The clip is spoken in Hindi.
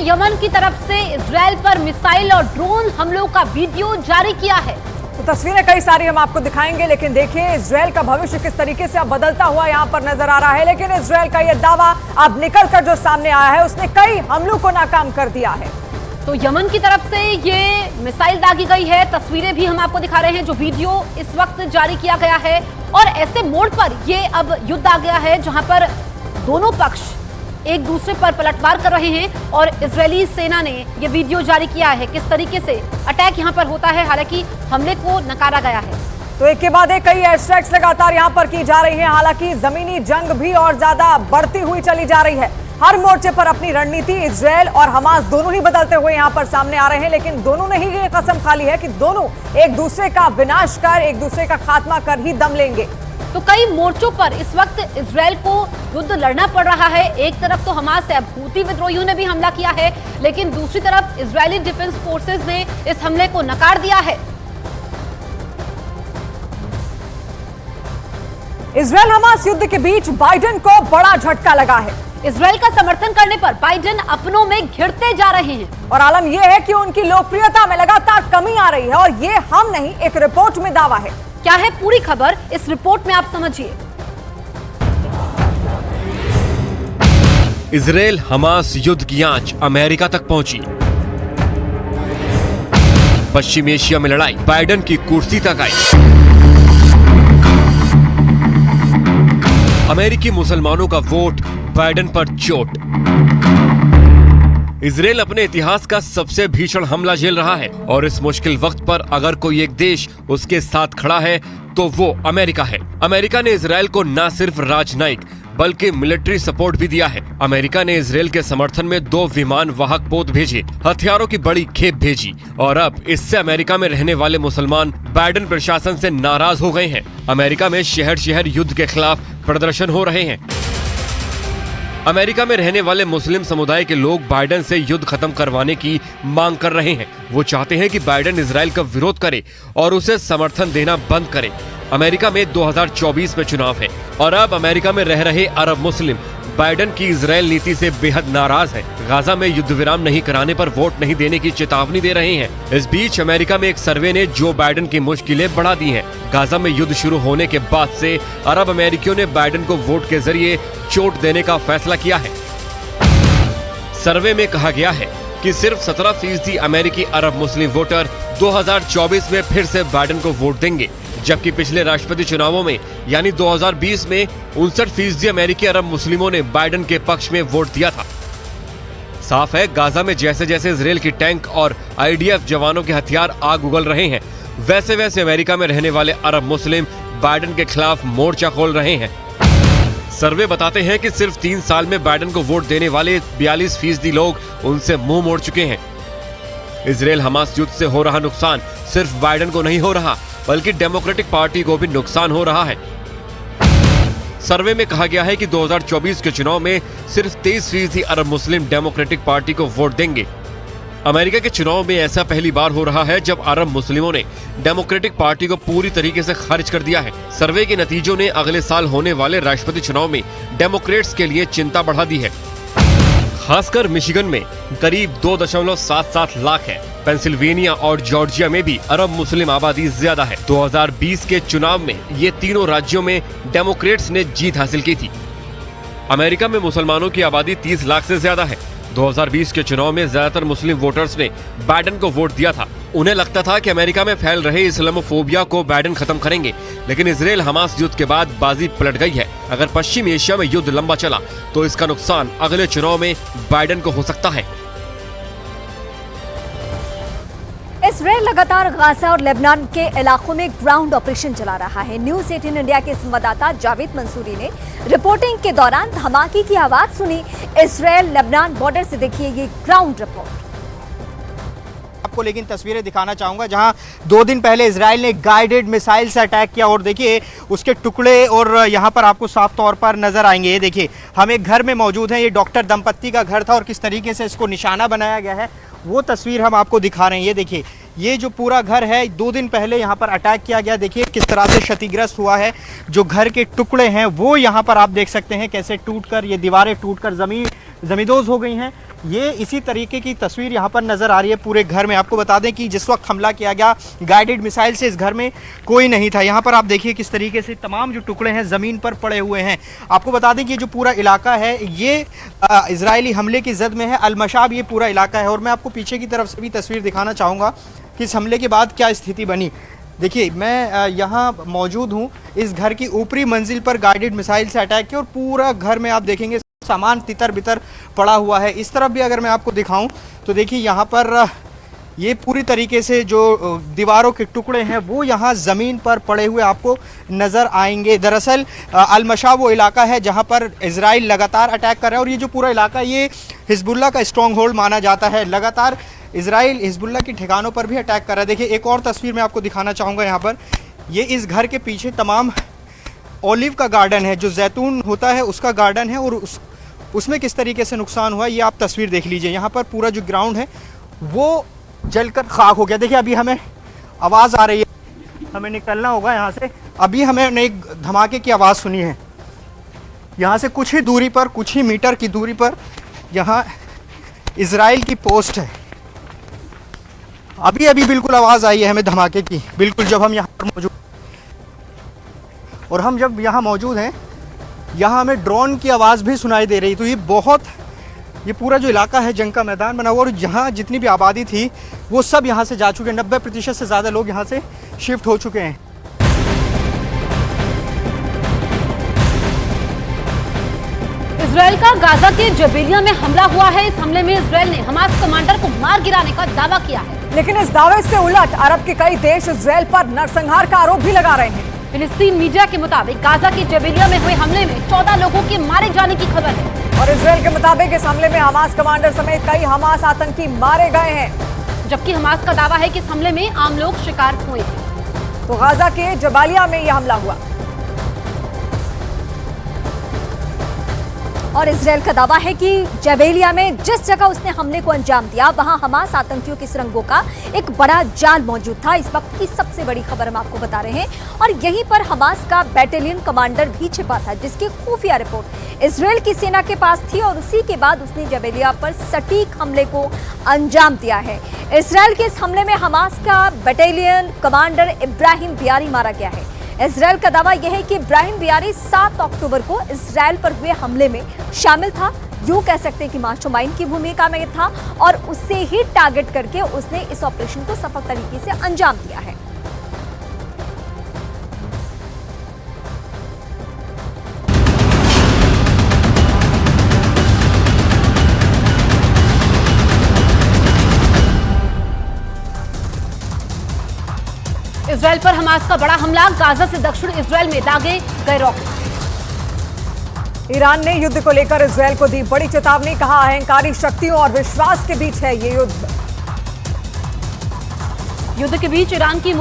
यमन की तरफ से इजरायल पर मिसाइल और ड्रोन हमलों का वीडियो जारी किया है। तो तस्वीरें कई सारी हम आपको दिखाएंगे, लेकिन देखिए इजरायल का भविष्य किस तरीके से अब बदलता हुआ यहां पर नजर आ रहा है। लेकिन इजरायल का यह दावा अब निकलकर जो सामने आया है, उसने कई हमलों को नाकाम कर दिया है। तो यमन की तरफ से ये मिसाइल दागी गई है। तस्वीरें भी हम आपको दिखा रहे हैं, जो वीडियो इस वक्त जारी किया गया है। और ऐसे मोड़ पर ये अब युद्ध आ गया है जहां पर दोनों पक्ष एक दूसरे पर पलटवार कर रहे हैं और इजरायली सेना ने यह वीडियो जारी किया है किस तरीके से अटैक यहां पर होता है। हालांकि हमले को नकारा गया है। तो एक के बाद एक कई एयर स्ट्राइक्स लगातार यहां पर की जा रही हैं। हालांकि जमीनी जंग भी और ज्यादा बढ़ती हुई चली जा रही है। हर मोर्चे पर अपनी रणनीति इजरायल और हमास दोनों ही बदलते हुए यहां पर सामने आ रहे हैं। लेकिन दोनों ने ही ये कसम खा ली है कि दोनों एक दूसरे का विनाश कर, एक दूसरे का खात्मा कर ही दम लेंगे। तो कई मोर्चों पर इस वक्त इजरायल को युद्ध लड़ना पड़ रहा है। एक तरफ तो हमास से हूती विद्रोहियों ने भी हमला किया है, लेकिन दूसरी तरफ इजरायली डिफेंस फोर्सेस ने इस हमले को नकार दिया है। इजरायल हमास युद्ध के बीच बाइडेन को बड़ा झटका लगा है। इजरायल का समर्थन करने पर बाइडेन अपनों में घिरते जा रहे हैं और आलम यह है कि उनकी लोकप्रियता में लगातार कमी आ रही है। और ये हम नहीं, एक रिपोर्ट में दावा है। क्या है पूरी खबर, इस रिपोर्ट में आप समझिए। इजरायल हमास युद्ध की आंच अमेरिका तक पहुंची। पश्चिम एशिया में लड़ाई बाइडेन की कुर्सी तक आई। अमेरिकी मुसलमानों का वोट बाइडेन पर चोट। इजरायल अपने इतिहास का सबसे भीषण हमला झेल रहा है और इस मुश्किल वक्त पर अगर कोई एक देश उसके साथ खड़ा है तो वो अमेरिका है। अमेरिका ने इजरायल को न सिर्फ राजनयिक बल्कि मिलिट्री सपोर्ट भी दिया है। अमेरिका ने इजरायल के समर्थन में 2 विमान वाहक पोत भेजे, हथियारों की बड़ी खेप भेजी और अब इससे अमेरिका में रहने वाले मुसलमान बाइडेन प्रशासन से नाराज हो गए हैं। अमेरिका में शहर शहर युद्ध के खिलाफ प्रदर्शन हो रहे हैं। अमेरिका में रहने वाले मुस्लिम समुदाय के लोग बाइडेन से युद्ध खत्म करवाने की मांग कर रहे हैं। वो चाहते हैं कि बाइडेन इजरायल का विरोध करे और उसे समर्थन देना बंद करे। अमेरिका में 2024 में चुनाव है और अब अमेरिका में रह रहे अरब मुस्लिम बाइडेन की इजरायल नीति से बेहद नाराज हैं। गाजा में युद्ध विराम नहीं कराने पर वोट नहीं देने की चेतावनी दे रहे हैं। इस बीच अमेरिका में एक सर्वे ने जो बाइडेन की मुश्किलें बढ़ा दी हैं। गाजा में युद्ध शुरू होने के बाद से अरब अमेरिकियों ने बाइडेन को वोट के जरिए चोट देने का फैसला किया है। सर्वे में कहा गया है कि सिर्फ 17% अमेरिकी अरब मुस्लिम वोटर 2024 में फिर से बाइडेन को वोट देंगे, जबकि पिछले राष्ट्रपति चुनावों में यानी 2020 में 59% अमेरिकी अरब मुस्लिमों ने बाइडेन के पक्ष में वोट दिया था। साफ है, गाजा में जैसे जैसे इजरायल की टैंक और IDF जवानों के हथियार आग उगल रहे हैं, वैसे वैसे अमेरिका में रहने वाले अरब मुस्लिम बाइडेन के खिलाफ मोर्चा खोल रहे हैं। सर्वे बताते हैं कि सिर्फ 3 साल में बाइडेन को वोट देने वाले 42% लोग उनसे मुंह मोड़ चुके हैं। इजरायल हमास युद्ध से हो रहा नुकसान सिर्फ बाइडेन को नहीं हो रहा, बल्कि डेमोक्रेटिक पार्टी को भी नुकसान हो रहा है। सर्वे में कहा गया है कि 2024 के चुनाव में सिर्फ 23% अरब मुस्लिम डेमोक्रेटिक पार्टी को वोट देंगे। अमेरिका के चुनाव में ऐसा पहली बार हो रहा है जब अरब मुस्लिमों ने डेमोक्रेटिक पार्टी को पूरी तरीके से खारिज कर दिया है। सर्वे के नतीजों ने अगले साल होने वाले राष्ट्रपति चुनाव में डेमोक्रेट्स के लिए चिंता बढ़ा दी है। खासकर मिशिगन में करीब 2.77 लाख है। पेंसिल्वेनिया और जॉर्जिया में भी अरब मुस्लिम आबादी ज्यादा है। 2020 के चुनाव में ये तीनों राज्यों में डेमोक्रेट्स ने जीत हासिल की थी। अमेरिका में मुसलमानों की आबादी 30 लाख से ज्यादा है। 2020 के चुनाव में ज्यादातर मुस्लिम वोटर्स ने बाइडेन को वोट दिया था। उन्हें लगता था कि अमेरिका में फैल रहे इस्लामोफोबिया को बाइडेन खत्म करेंगे, लेकिन इजरायल हमास युद्ध के बाद बाजी पलट गई है। अगर पश्चिम एशिया में युद्ध लंबा चला तो इसका नुकसान अगले चुनाव में बाइडेन को हो सकता है। इजरायल लगातार गाजा और लेबनान के इलाकों में ग्राउंड ऑपरेशन चला रहा है। न्यूज़ 18 इंडिया के संवाददाता जावेद मंसूरी ने रिपोर्टिंग के दौरान धमाके की आवाज सुनी। इजरायल लेबनान बॉर्डर से देखिए ये ग्राउंड रिपोर्ट। आपको लेकिन तस्वीरें दिखाना चाहूंगा जहां 2 दिन पहले इजराइल ने गाइडेड मिसाइल से अटैक किया और देखिए उसके टुकड़े और यहां पर आपको साफ तौर पर नजर आएंगे। ये देखिए हम एक घर में मौजूद हैं। ये डॉक्टर दंपत्ति का घर था और किस तरीके से इसको निशाना बनाया गया है वो तस्वीर हम आपको दिखा रहे हैं। ये देखिए ये जो पूरा घर है 2 दिन पहले यहाँ पर अटैक किया गया। देखिए किस तरह से क्षतिग्रस्त हुआ है। जो घर के टुकड़े हैं वो यहाँ पर आप देख सकते हैं कैसे टूटकर ये दीवारें टूटकर ज़मीन जमींदोज हो गई हैं। ये इसी तरीके की तस्वीर यहाँ पर नज़र आ रही है पूरे घर में। आपको बता दें कि जिस वक्त हमला किया गया गाइडेड मिसाइल से, इस घर में कोई नहीं था। यहाँ पर आप देखिए किस तरीके से तमाम जो टुकड़े हैं ज़मीन पर पड़े हुए हैं। आपको बता दें कि ये जो पूरा इलाका है ये इजरायली हमले की जद में है। अल-मशाब ये पूरा इलाका है। और मैं आपको पीछे की तरफ से भी तस्वीर दिखाना चाहूँगा कि इस हमले के बाद क्या स्थिति बनी। देखिए मैं यहाँ मौजूद हूँ, इस घर की ऊपरी मंजिल पर गाइडेड मिसाइल से अटैक किया और पूरा घर में आप देखेंगे सामान तितर बितर पड़ा हुआ है। इस तरफ भी अगर मैं आपको दिखाऊं तो देखिए यहाँ पर ये पूरी तरीके से जो दीवारों के टुकड़े हैं वो यहाँ ज़मीन पर पड़े हुए आपको नज़र आएंगे। दरअसल अल-मशा वो इलाका है जहाँ पर इजराइल लगातार अटैक कर रहा है और ये जो पूरा इलाका ये हिजबुल्लाह का स्ट्रॉन्ग होल्ड माना जाता है। लगातार इजराइल हिजबुल्लाह के ठिकानों पर भी अटैक कर रहा है। देखिए एक और तस्वीर मैं आपको दिखाना चाहूँगा। यहाँ पर ये इस घर के पीछे तमाम ओलिव का गार्डन है, जो जैतून होता है उसका गार्डन है और उसमें किस तरीके से नुकसान हुआ है ये आप तस्वीर देख लीजिए। यहाँ पर पूरा जो ग्राउंड है वो जलकर खाक हो गया। देखिए अभी हमें आवाज़ आ रही है, हमें निकलना होगा यहाँ से। अभी हमें एक धमाके की आवाज़ सुनी है। यहाँ से कुछ ही दूरी पर, कुछ ही मीटर की दूरी पर यहाँ इजराइल की पोस्ट है। अभी अभी बिल्कुल आवाज़ आई है हमें धमाके की, बिल्कुल जब हम यहाँ पर मौजूद, और हम जब यहाँ मौजूद हैं यहाँ हमें ड्रोन की आवाज़ भी सुनाई दे रही। तो ये पूरा जो इलाका है जंग का मैदान बना हुआ और जहाँ जितनी भी आबादी थी वो सब यहाँ से जा चुके हैं। 90% से ज़्यादा लोग यहाँ से शिफ्ट हो चुके हैं। इजराइल का गाजा के जबेलिया में हमला हुआ है। इस हमले में इजराइल ने हमास कमांडर को मार गिराने का दावा किया है, लेकिन इस दावे से उलट अरब के कई देश इजराइल पर नरसंहार का आरोप भी लगा रहे हैं। फिलिस्तीन मीडिया के मुताबिक गाजा के जबेलिया में हुए हमले में 14 लोगों के मारे जाने की खबर है और इजराइल के मुताबिक इस हमले में हमास कमांडर समेत कई हमास आतंकी मारे गए हैं, जबकि हमास का दावा है कि इस हमले में आम लोग शिकार हुए थे। तो गाजा के जबालिया में यह हमला हुआ और इजराइल का दावा है कि जबेलिया में जिस जगह उसने हमले को अंजाम दिया वहां हमास आतंकियों की सुरंगों का एक बड़ा जाल मौजूद था। इस वक्त की सबसे बड़ी खबर हम आपको बता रहे हैं और यहीं पर हमास का बैटालियन कमांडर भी छिपा था, जिसकी खुफिया रिपोर्ट इजराइल की सेना के पास थी और उसी के बाद उसने जबेलिया पर सटीक हमले को अंजाम दिया है। इजराइल के इस हमले में हमास का बैटालियन कमांडर इब्राहिम बियारी मारा गया है। इजराइल का दावा यह है कि इब्राहिम बियारी 7 अक्टूबर को इजराइल पर हुए हमले में शामिल था। यूं कह सकते हैं कि मास्टरमाइंड की भूमिका में था और उससे ही टारगेट करके उसने इस ऑपरेशन को सफल तरीके से अंजाम दिया है। इजराइल पर हमास का बड़ा हमला, गाजा से दक्षिण इजराइल में दागे गए रॉकेट। ईरान ने युद्ध को लेकर इजराइल को दी बड़ी चेतावनी, कहा अहंकारी शक्तियों और विश्वास के बीच है ये युद्ध। युद्ध के बीच ईरान की